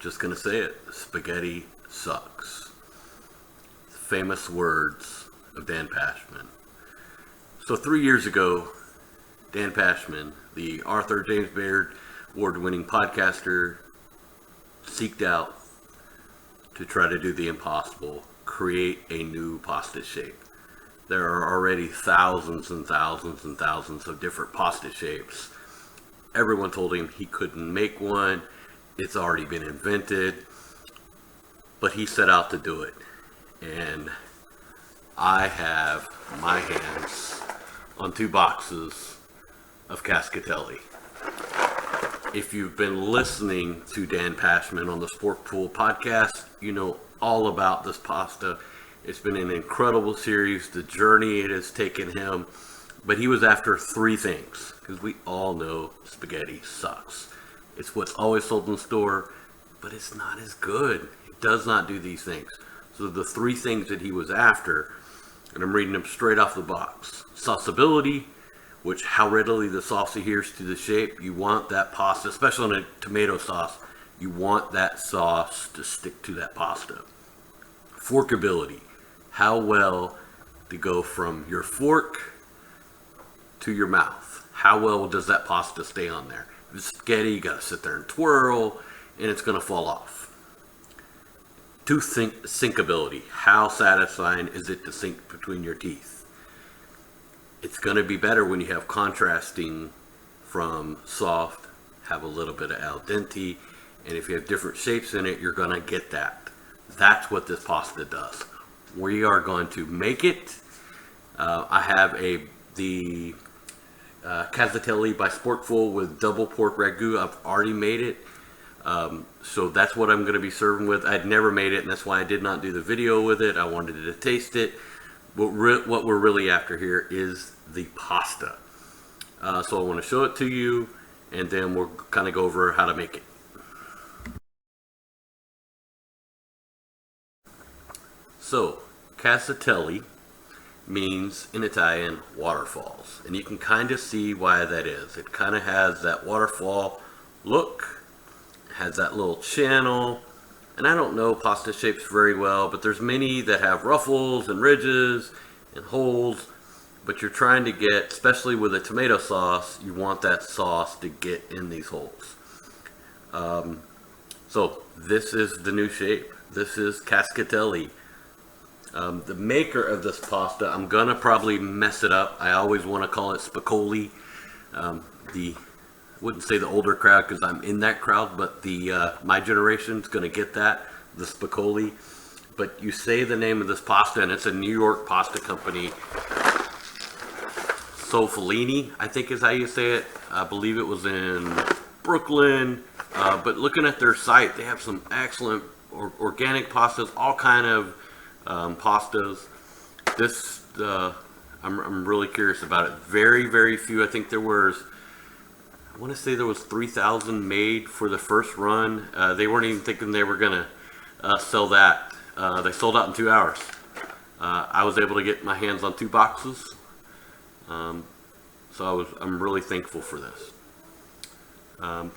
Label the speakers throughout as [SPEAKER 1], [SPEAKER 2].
[SPEAKER 1] just gonna say it. Spaghetti sucks. Famous words of Dan Pashman. So 3 years ago, Dan Pashman, the Arthur James Baird award-winning podcaster, seeked out to try to do the impossible, create a new pasta shape. There are already thousands and thousands and thousands of different pasta shapes. Everyone told him he couldn't make one. It's already been invented. But he set out to do it. And I have my hands on 2 boxes of Cascatelli. If you've been listening to Dan Pashman on the Sporkful podcast, you know all about this pasta. It's been an incredible series, the journey it has taken him. But he was after 3 things, because we all know spaghetti sucks. It's what's always sold in the store, but it's not as good. It does not do these things. So the 3 things that he was after, and I'm reading them straight off the box. Sauceability, which how readily the sauce adheres to the shape. You want that pasta, especially on a tomato sauce, you want that sauce to stick to that pasta. Forkability, how well to go from your fork to your mouth. How well does that pasta stay on there? If it's spaghetti, you gotta sit there and twirl, and it's gonna fall off. Sinkability, how satisfying is it to sink between your teeth? It's gonna be better when you have contrasting from soft, have a little bit of al dente, and if you have different shapes in it, you're gonna get that. That's what this pasta does. We are going to make it. I have the Cascatelli by Sporkful with double pork ragu. I've already made it. So that's what I'm going to be serving with. I'd never made it, and that's why I did not do the video with it. I wanted to taste it. But what we're really after here is the pasta. So I want to show it to you, and then we'll kind of go over how to make it. So, Cascatelli means in Italian waterfalls, and you can kind of see why that is. It kind of has that waterfall look, has that little channel, and I don't know pasta shapes very well, but there's many that have ruffles and ridges and holes, but you're trying to get, especially with a tomato sauce, you want that sauce to get in these holes. So this is the new shape. This is Cascatelli. The maker of this pasta, I'm gonna probably mess it up. I always want to call it sfoglini. Wouldn't say the older crowd because I'm in that crowd, but my generation's gonna get that, the sfoglini. But you say the name of this pasta, and it's a New York pasta company. Sfoglini, I think is how you say it. I believe it was in Brooklyn. But looking at their site, they have some excellent organic pastas, all kind of pastas. This I'm really curious about it. Very few. I think there was, I want to say there was 3,000 made for the first run. They weren't even thinking they were gonna sell that. They sold out in 2 hours. I was able to get my hands on 2 boxes, so I'm really thankful for this.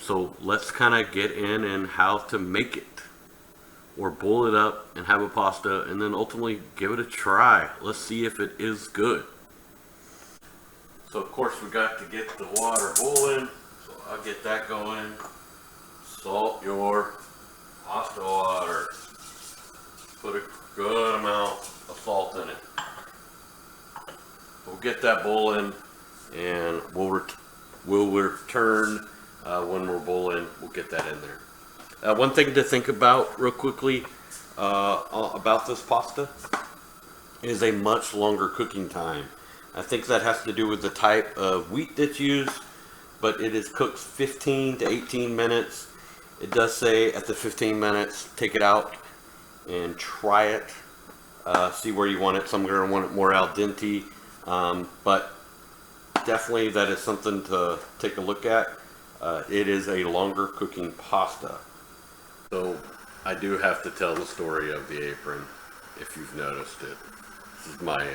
[SPEAKER 1] So let's kind of get in and how to make it, or boil it up and have a pasta, and then ultimately give it a try. Let's see if it is good. So of course we got to get the water boiling, so I'll get that going. Salt your pasta water. Put a good amount of salt in it. We'll get that boiling, and we'll return when we're boiling. We'll get that in there. One thing to think about real quickly about this pasta is a much longer cooking time. I think that has to do with the type of wheat that's used, but it is cooked 15 to 18 minutes. It does say at the 15 minutes, take it out and try it, see where you want it. Some are going to want it more al dente, but definitely that is something to take a look at. It is a longer cooking pasta. So I do have to tell the story of the apron, if you've noticed it. This is my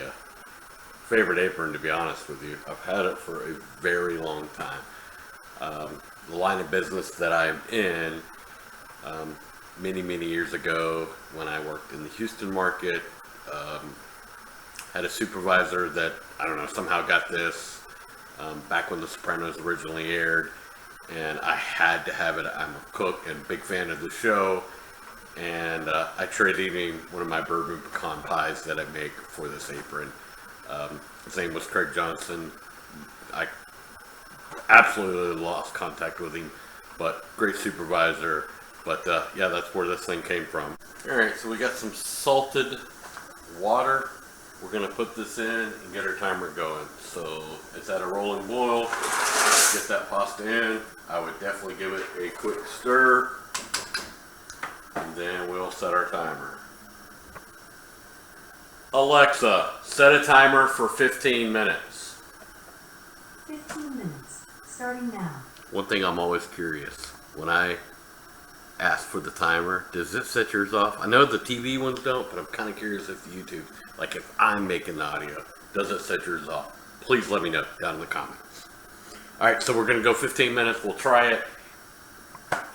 [SPEAKER 1] favorite apron, to be honest with you. I've had it for a very long time. The line of business that I'm in, many years ago when I worked in the Houston market. Had a supervisor that, I don't know, somehow got this back when The Sopranos originally aired, and I had to have it. I'm a cook and big fan of the show, and I traded him one of my bourbon pecan pies that I make for this apron. His name was Craig Johnson. I absolutely lost contact with him, but great supervisor. But yeah, that's where this thing came from. Alright, so we got some salted water. We're going to put this in and get our timer going. So it's at a rolling boil. Get that pasta in. I would definitely give it a quick stir. And then we'll set our timer. Alexa, set a timer for 15 minutes.
[SPEAKER 2] 15 minutes, starting now.
[SPEAKER 1] One thing I'm always curious, when I ask for the timer, does it set yours off? I know the TV ones don't, but I'm kind of curious if YouTube, like if I'm making the audio, does it set yours off? Please let me know down in the comments. Alright, so we're going to go 15 minutes. We'll try it,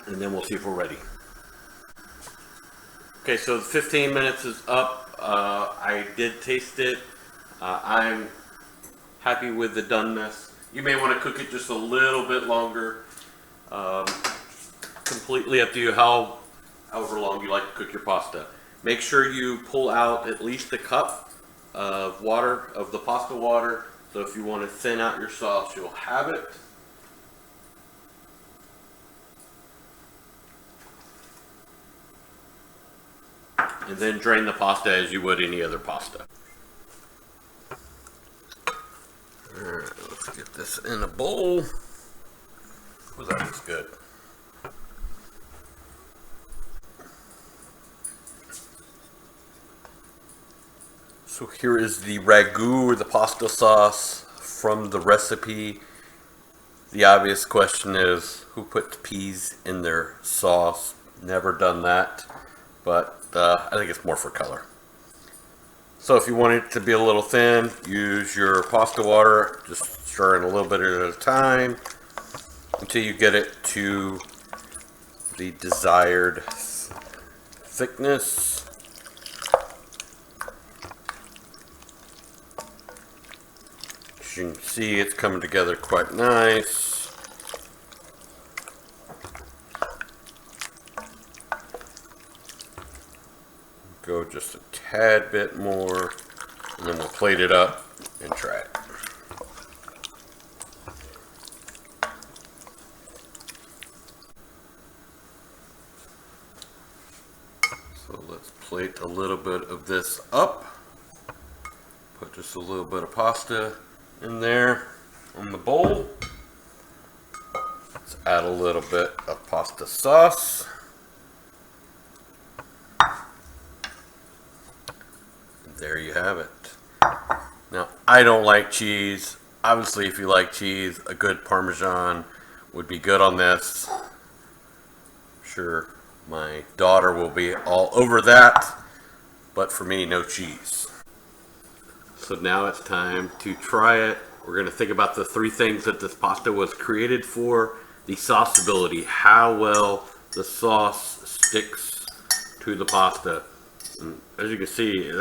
[SPEAKER 1] and then we'll see if we're ready. Okay, so the 15 minutes is up. I did taste it. I'm happy with the doneness. You may want to cook it just a little bit longer. Completely up to you however long you like to cook your pasta. Make sure you pull out at least a cup of water, of the pasta water. So if you want to thin out your sauce, you'll have it. And then drain the pasta as you would any other pasta. Alright, let's get this in a bowl. Oh, that looks good. So here is the ragu, or the pasta sauce from the recipe. The obvious question is, who puts peas in their sauce? Never done that, but I think it's more for color. So if you want it to be a little thin, use your pasta water, just stir it a little bit at a time until you get it to the desired thickness. As you can see, it's coming together quite nice. Go just a tad bit more, and then we'll plate it up and try it. So let's plate a little bit of this up. Put just a little bit of pasta in there on the bowl. Let's add a little bit of pasta sauce. There you have it. Now, I don't like cheese. Obviously, if you like cheese, a good Parmesan would be good on this. I'm sure my daughter will be all over that, but for me, no cheese. So now it's time to try it. We're going to think about the three things that this pasta was created for. The sauceability, how well the sauce sticks to the pasta. And as you can see,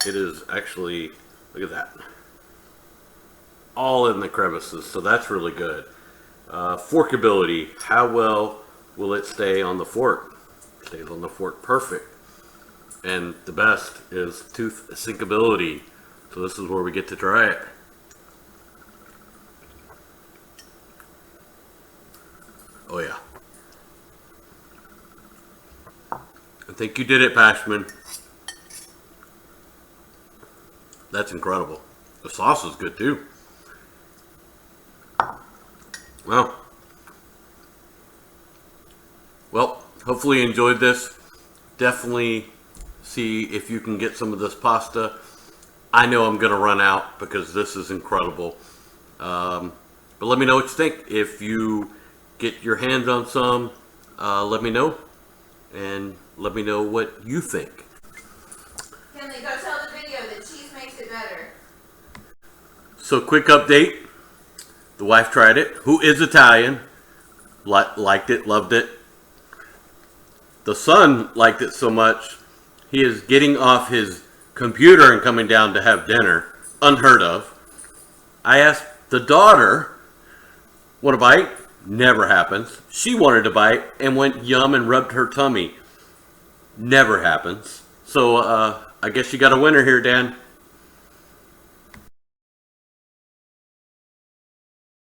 [SPEAKER 1] it is actually, look at that, all in the crevices, so that's really good. Forkability, how well will it stay on the fork? It stays on the fork perfect. And the best is tooth sinkability, so this is where we get to try it. Oh yeah. I think you did it, Pashman. That's incredible. The sauce is good too. Well, hopefully you enjoyed this. Definitely see if you can get some of this pasta. I know I'm going to run out because this is incredible. But let me know what you think. If you get your hands on some, let me know. And let me know what you think.
[SPEAKER 3] Kinley, go tell the video that cheese makes it better.
[SPEAKER 1] So quick update. The wife tried it, who is Italian. Liked it, loved it. The son liked it so much, he is getting off his computer and coming down to have dinner. Unheard of. I asked the daughter, want a bite? Never happens. She wanted a bite and went yum and rubbed her tummy. Never happens. So I guess you got a winner here, Dan.